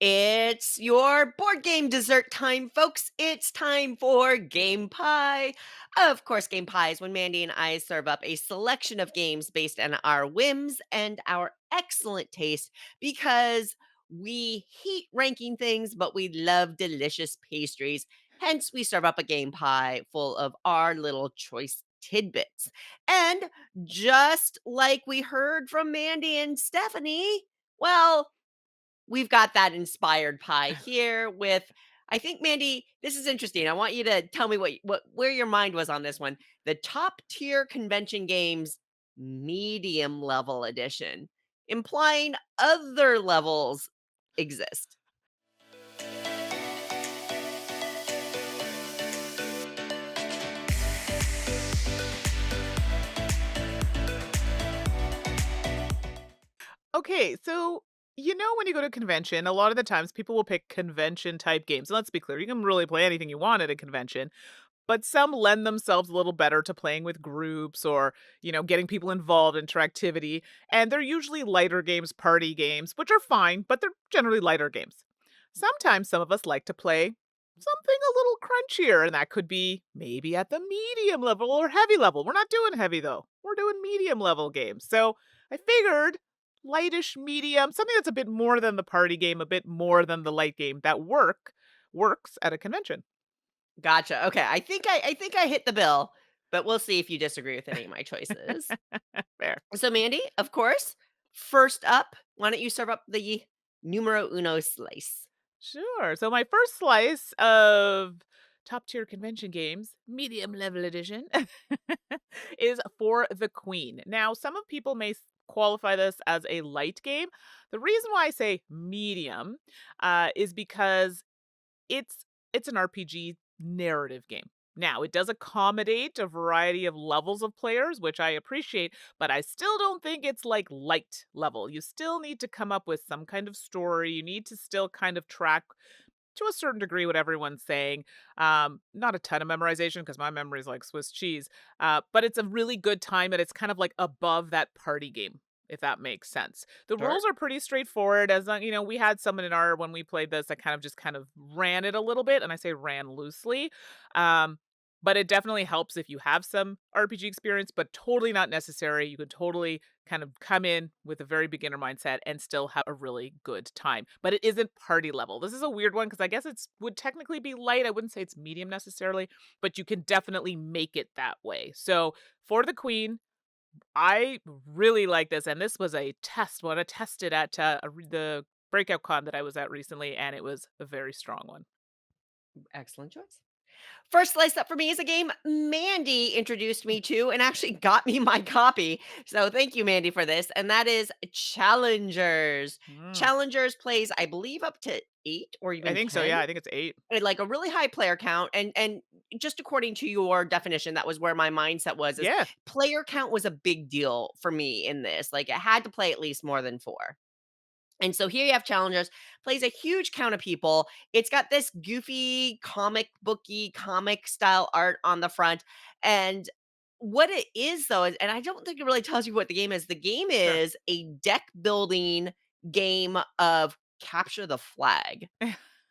It's your board game dessert time, folks. It's time for Game Pie. Of course, Game Pie is when Mandy and I serve up a selection of games based on our whims and our excellent taste because we hate ranking things, but we love delicious pastries. Hence, we serve up a game pie full of our little choice tidbits. And just like we heard from Mandy and Stephanie, well, we've got that inspired pie here with I think, Mandy, this is interesting. I want you to tell me what where your mind was on this one. The top tier convention games medium level edition, implying other levels exist. Okay, so when you go to convention, a lot of the times people will pick convention type games. And let's be clear, you can really play anything you want at a convention, but some lend themselves a little better to playing with groups or, getting people involved in interactivity. And they're usually lighter games, party games, which are fine, but they're generally lighter games. Sometimes some of us like to play something a little crunchier, and that could be maybe at the medium level or heavy level. We're not doing heavy though. We're doing medium level games. So I figured lightish medium, something that's a bit more than the party game, a bit more than the light game that works at a convention. Gotcha. Okay. I think I hit the bill, but we'll see if you disagree with any of my choices. Fair. So, Mandy, of course, first up, why don't you serve up the numero uno slice? Sure. So my first slice of top tier convention games, medium level edition, is For the Queen. Now, some of people may qualify this as a light game. The reason why I say medium is because it's an RPG narrative game. Now, it does accommodate a variety of levels of players, which I appreciate, but I still don't think it's like light level. You still need to come up with some kind of story. You need to still kind of track to a certain degree what everyone's saying. Not a ton of memorization because my memory is like Swiss cheese, but it's a really good time and it's kind of like above that party game. If that makes sense. The Sure. rules are pretty straightforward. As long, we had someone in our when we played this that kind of ran it a little bit, and I say ran loosely. Um, but it definitely helps if you have some RPG experience, but totally not necessary. You could totally kind of come in with a very beginner mindset and still have a really good time. But it isn't party level. This is a weird one because I guess it's would technically be light. I wouldn't say it's medium necessarily, but you can definitely make it that way. So for the Queen, I really like this, and this was a test one. I tested at the breakout con that I was at recently, and it was a very strong one. Excellent choice. First slice up for me is a game Mandy introduced me to and actually got me my copy. So thank you, Mandy, for this. And that is Challengers. Mm, Challengers plays, I believe, up to 8 or I even think so. 10. Yeah, I think it's 8. Like a really high player count. And just according to your definition, that was where my mindset was is Yeah. player count was a big deal for me in this. Like it had to play at least more than 4. And so here you have Challengers, plays a huge count of people. It's got this goofy comic booky comic style art on the front. And what it is though, and I don't think it really tells you what the game is. The game Sure. is a deck building game of capture the flag.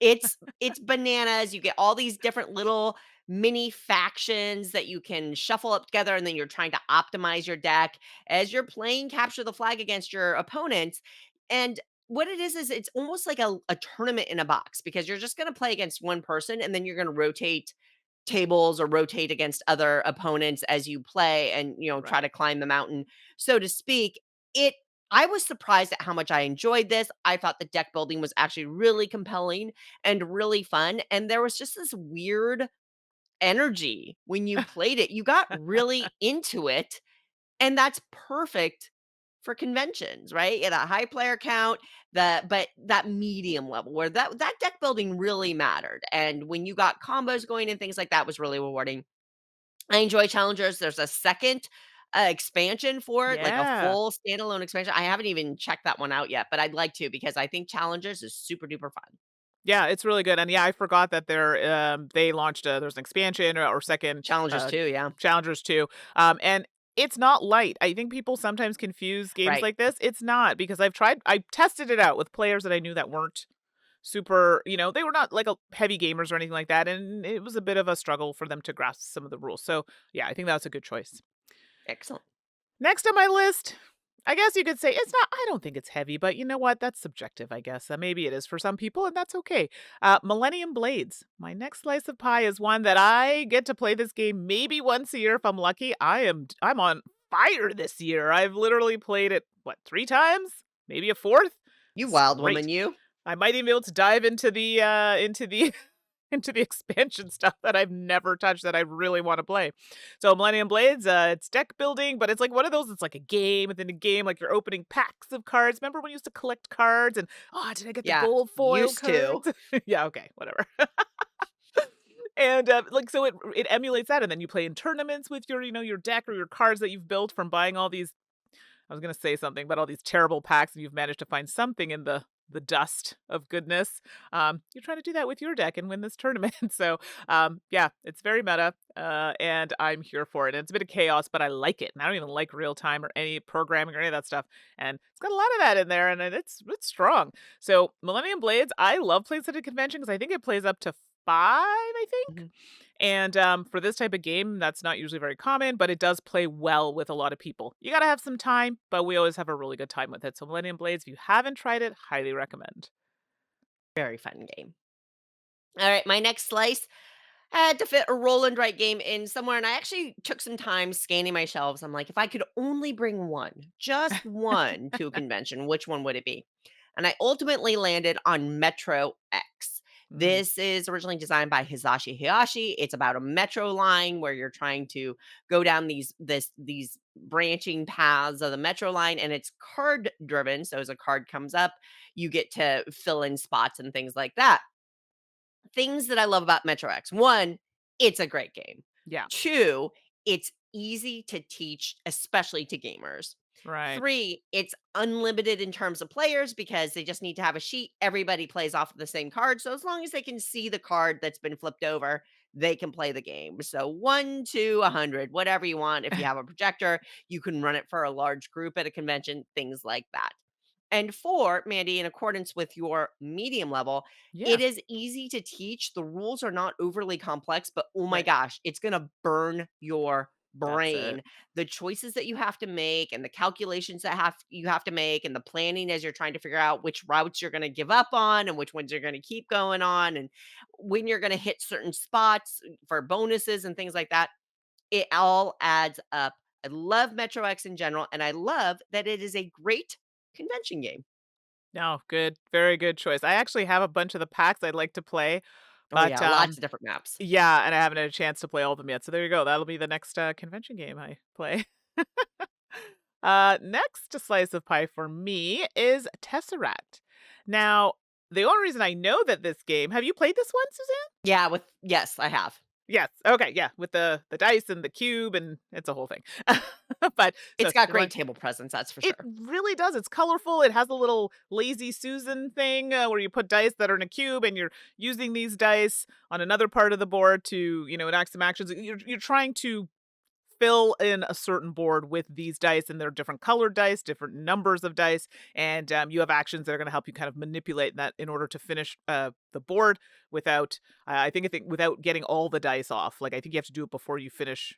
It's bananas. You get all these different little mini factions that you can shuffle up together, and then you're trying to optimize your deck as you're playing capture the flag against your opponents. And what it is it's almost like a tournament in a box because you're just going to play against one person and then you're going to rotate tables or rotate against other opponents as you play and try Right. to climb the mountain, so to speak. it I was surprised at how much I enjoyed this. I thought the deck building was actually really compelling and really fun, and there was just this weird energy when you played it. You got really into it, and that's perfect for conventions, right? At a high player count, but that medium level where that deck building really mattered. And when you got combos going and things like that was really rewarding. I enjoy challengers. There's a second expansion for it, like a Yeah. full standalone expansion. I haven't even checked that one out yet, but I'd like to because I think challengers is super duper fun. Yeah, it's really good. And yeah, I forgot that they launched there's an expansion or second Challengers too, yeah. challengers too. And it's not light. I think people sometimes confuse games Right. like this. It's not because I tested it out with players that I knew that weren't super, they were not like a heavy gamers or anything like that, and it was a bit of a struggle for them to grasp some of the rules. So, yeah, I think that's a good choice. Excellent. Next on my list, I guess you could say it's not, I don't think it's heavy, but you know what? That's subjective, I guess. Maybe it is for some people, and that's okay. Millennium Blades. My next slice of pie is one that I get to play this game maybe once a year if I'm lucky. I'm on fire this year. I've literally played it, what, 3 times? Maybe a fourth? You It's wild woman, great. you. I might even be able to dive into the into the expansion stuff that I've never touched that I really want to play. So Millennium Blades, it's deck building, but it's like one of those, it's like a game within a game, like you're opening packs of cards. Remember when you used to collect cards and, oh, did I get the Yeah, gold foil used to. cards? Yeah, okay, whatever. And like so it emulates that, and then you play in tournaments with your deck or your cards that you've built from buying all these, I was gonna say something, but all these terrible packs, and you've managed to find something in the dust of goodness. You're trying to do that with your deck and win this tournament. So, yeah, it's very meta, and I'm here for it. And it's a bit of chaos, but I like it. And I don't even like real time or any programming or any of that stuff. And it's got a lot of that in there, and it's strong. So, Millennium Blades, I love playing at a convention because I think it plays up to 5, I think. Mhm. And, for this type of game, that's not usually very common, but it does play well with a lot of people. You gotta have some time, but we always have a really good time with it. So Millennium Blades, if you haven't tried it, highly recommend. Very fun game. All right, my next slice had to fit a roll and write game in somewhere, and I actually took some time scanning my shelves. I'm like, if I could only bring one, just one to a convention, which one would it be? And I ultimately landed on Metro X. Mm, This is originally designed by Hisashi Hayashi. It's about a metro line where you're trying to go down these branching paths of the metro line, and it's card driven. So as a card comes up, you get to fill in spots and things like that. Things that I love about Metro X: 1, it's a great game. yeah, 2, it's easy to teach, especially to gamers. right. 3, it's unlimited in terms of players because they just need to have a sheet. Everybody plays off of the same card. So as long as they can see the card that's been flipped over, they can play the game. So 1 to 100, whatever you want. If you have a projector, you can run it for a large group at a convention, things like that. And 4, Mandy, in accordance with your medium level, Yeah, it is easy to teach. The rules are not overly complex, but oh my right. gosh, it's going to burn your That's it. brain. The choices that you have to make and the calculations that you have to make and the planning as you're trying to figure out which routes you're going to give up on and which ones you're going to keep going on and when you're going to hit certain spots for bonuses and things like that. It all adds up. I love Metro X in general, and I love that it is a great convention game. No, good, very good choice. I actually have a bunch of the packs I'd like to play, Oh, but, yeah, lots of different maps. yeah, and I haven't had a chance to play all of them yet. So there you go. That'll be the next, convention game I play. Next slice of pie for me is Tesseract. Now, the only reason I know that this game, have you played this one, Suzanne? Yeah, with yes, I have. Yes. Okay. Yeah. With the dice and the cube, and it's a whole thing. But so It's got never great mind. table presence, that's for It sure. really does. It's colorful. It has a little lazy Susan thing where you put dice that are in a cube, and you're using these dice on another part of the board to enact some actions. You're trying to fill in a certain board with these dice, and they're different colored dice, different numbers of dice, and you have actions that are going to help you kind of manipulate that in order to finish the board without I think without getting all the dice off. Like I think you have to do it before you finish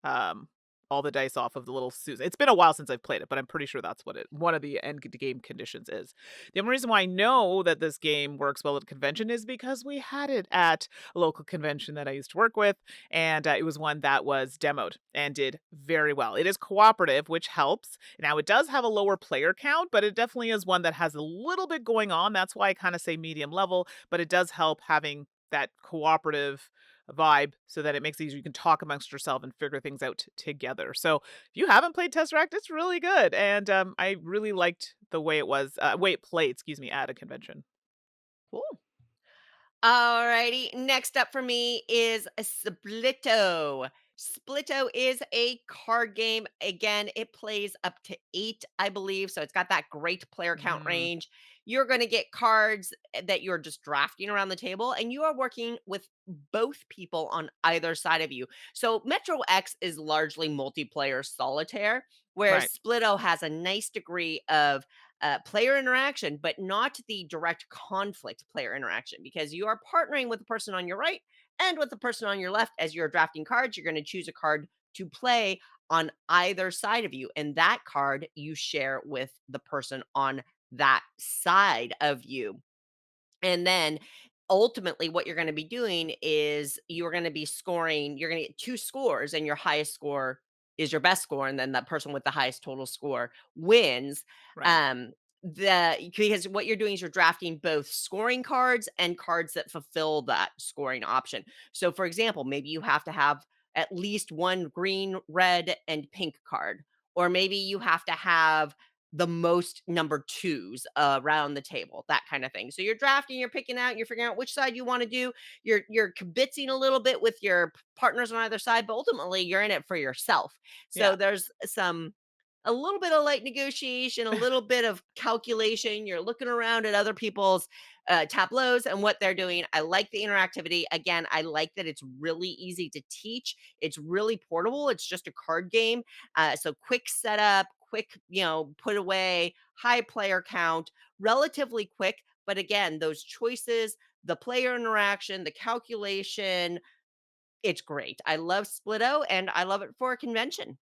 um all the dice off of the little Susan. It's been a while since I've played it, but I'm pretty sure that's what it one of the end game conditions is. The only reason why I know that this game works well at a convention is because we had it at a local convention that I used to work with, and it was one that was demoed and did very well. It is cooperative, which helps. Now, it does have a lower player count, but it definitely is one that has a little bit going on. That's why I kind of say medium level, but it does help having that cooperative vibe so that it makes it easier. You can talk amongst yourself and figure things out together. So if you haven't played Tesseract, it's really good. And I really liked the way way it played, excuse me, at a convention. Cool. Alrighty, next up for me is a Splito. Splito is a card game. Again, it plays up to 8, I believe. So it's got that great player count Mm, range. You're going to get cards that you're just drafting around the table, and you are working with both people on either side of you. So Metro X is largely multiplayer solitaire, whereas right. Splito has a nice degree of player interaction, but not the direct conflict player interaction, because you are partnering with the person on your right and with the person on your left. As you're drafting cards, you're going to choose a card to play on either side of you. And that card you share with the person on that side of you. And then ultimately, what you're going to be doing is you're going to be scoring, you're going to get two scores, and your highest score is your best score. And then that person with the highest total score wins. Right. Um, because what you're doing is you're drafting both scoring cards and cards that fulfill that scoring option. So, for example, maybe you have to have at least one green, red, and pink card, or maybe you have to have the most number twos around the table, that kind of thing. So you're drafting, you're picking out, you're figuring out which side you want to do. You're kibitzing a little bit with your partners on either side, but ultimately you're in it for yourself. Yeah. So there's a little bit of light negotiation, a little bit of calculation. You're looking around at other people's tableaus and what they're doing. I like the interactivity. Again, I like that it's really easy to teach. It's really portable. It's just a card game. So quick setup, quick, put away, high player count, relatively quick. But again, those choices, the player interaction, the calculation, it's great. I love Splito and I love it for a convention.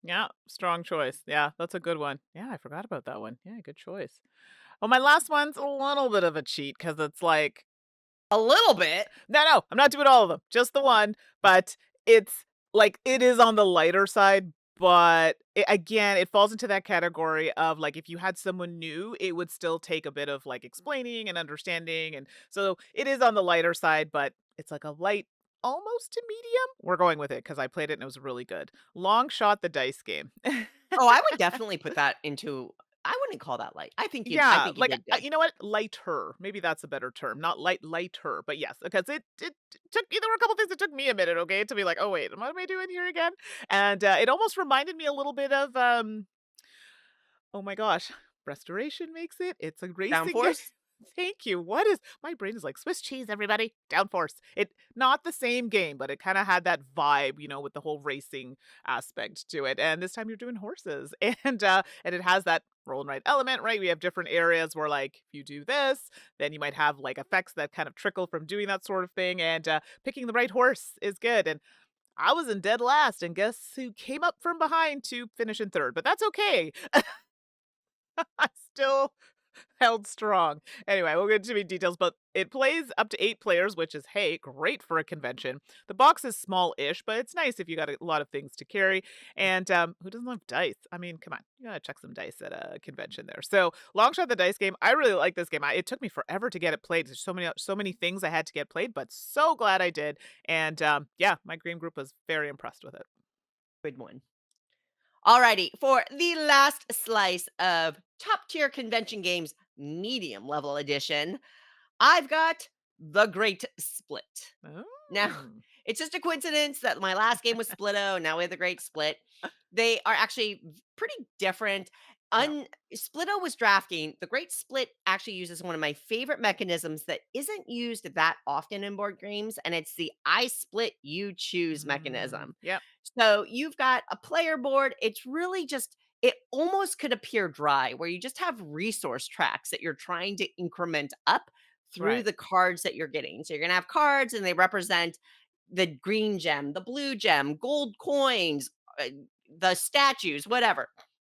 Yeah, strong choice. Yeah, that's a good one. Yeah, I forgot about that one. Yeah, good choice. Well, my last one's a little bit of a cheat because it's like, A little bit. no, I'm not doing all of them, just the one. But it's like it is on the lighter side, but again, it falls into that category of like if you had someone new, it would still take a bit of like explaining and understanding, and so it is on the lighter side, but it's like a light. Almost to medium. We're going with it because I played it and it was really good. Long shot the dice game. Oh, I would definitely put that into, I wouldn't call that light. I Yeah, think you like, did good. you know what? Lighter. Maybe that's a better term. Not lighter, but yes, because it took me there were a couple things that took me a minute, okay, to be like, "Oh, wait, what am I doing here again?" And, it almost reminded me a little bit of, oh my gosh, Restoration makes it. It's a racing game. Downforce? Thank you. What is my brain is like Swiss cheese, everybody. Downforce. It not the same game, but it kind of had that vibe, with the whole racing aspect to it. And this time you're doing horses, and it has that roll and write element, right? We have different areas where like if you do this, then you might have like effects that kind of trickle from doing that sort of thing. And picking the right horse is good. And I was in dead last, and guess who came up from behind to finish in third? But that's okay. I still held strong. Anyway, we'll get into details, but it plays up to 8 players, which is, hey, great for a convention. The box is small-ish, but it's nice if you got a lot of things to carry. And who doesn't love dice? I mean, come on, you gotta check some dice at a convention there. So, long shot the dice game. I really like this game. It took me forever to get it played. There's so many things I had to get played, but so glad I did. And yeah, my game group was very impressed with it. Good one. Alrighty, for the last slice of top tier convention games, medium level edition, I've got The Great Split. Now, Oh, it's just a coincidence that my last game was Splito, now we have The Great Split. They are actually pretty different. yeah. Splito was drafting. The Great Split actually uses one of my favorite mechanisms that isn't used that often in board games, and it's the I split, you choose mechanism. Yep. So you've got a player board. It's really just, it almost could appear dry, where you just have resource tracks that you're trying to increment up through Right. the cards that you're getting. So you're going to have cards and they represent the green gem, the blue gem, gold coins, the statues, whatever.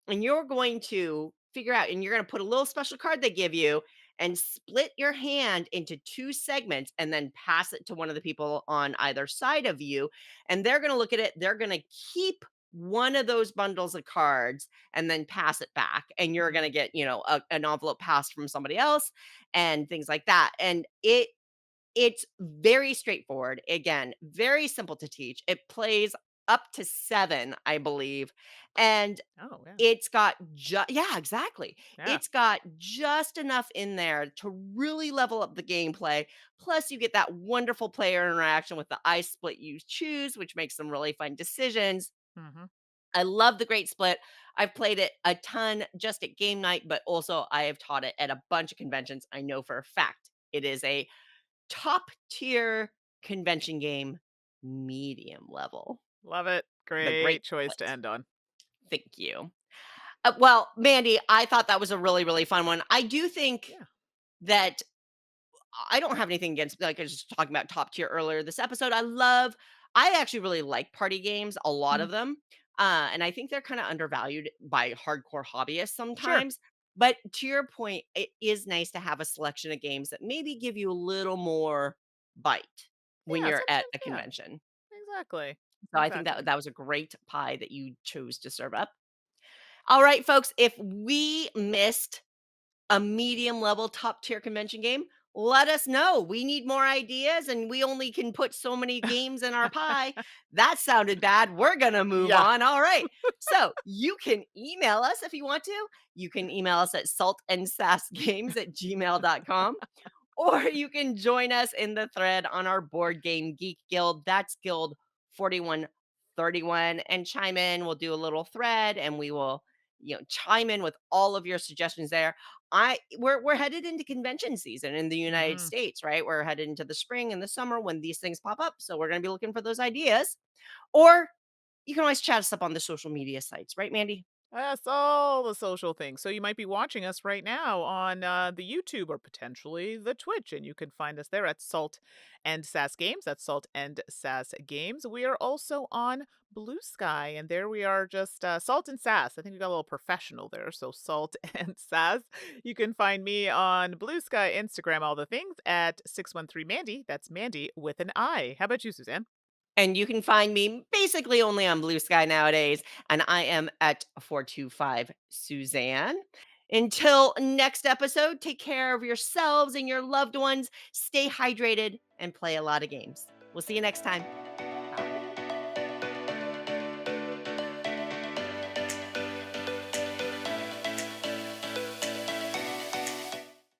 And you're going to figure out, and you're going to put a little special card they give you and split your hand into two segments and then pass it to one of the people on either side of you. And they're going to look at it. They're going to keep one of those bundles of cards and then pass it back. And you're going to Mhm. get, an envelope passed from somebody else and things like that. And it's very straightforward. Again, very simple to teach. It plays up to 7, I believe, and Oh, yeah. it's got yeah, exactly. Yeah. It's got just enough in there to really level up the gameplay. Plus, you get that wonderful player interaction with the I split you choose, which makes some really fun decisions. Mhm. I love the Great Split. I've played it a ton just at game night, but also I have taught it at a bunch of conventions. I know for a fact it is a top tier convention game, medium level. Love it. The Great Great choice to Split. end on. Thank you. Well, Mandy, I thought that was a really, really fun one. I do think Yeah. that I don't have anything against, like I was just talking about top tier earlier this episode. I actually really like party games, a lot Mhm. of them. And I think they're kind of undervalued by hardcore hobbyists Sure. sometimes. But to your point, it is nice to have a selection of games that maybe give you a little more bite when Yeah, you're at sometimes a yeah, convention. exactly. So I think that Exactly. that was a great pie that you chose to serve up. All right, folks, if we missed a medium level top tier convention game, let us know. We need more ideas and we only can put so many games in our pie. That sounded bad. We're going to move Yeah. on. All right. So you can email us if you want to. You can email us at saltandsassgames@gmail.com. Or you can join us in the thread on our Board Game Geek Guild. That's Guild 4131 and chime in. We'll do a little thread and we will, chime in with all of your suggestions there. We're headed into convention season in the United Mhm. States, right? We're headed into the spring and the summer when these things pop up. So we're going to be looking for those ideas. Or you can always chat us up on the social media sites, right, Mandy? That's all the social things. So you might be watching us right now on the YouTube or potentially the Twitch, and you can find us there at Salt and Sass Games. That's Salt and Sass Games. We are also on Blue Sky, and there we are just Salt and Sass. I think we got a little professional there. So Salt and Sass. You can find me on Blue Sky, Instagram, all the things at 613 Mandy. That's Mandy with an I. How about you, Suzanne? And you can find me basically only on Blue Sky nowadays, and I am at 425 Suzanne. Until next episode, take care of yourselves and your loved ones. Stay hydrated and play a lot of games. We'll see you next time.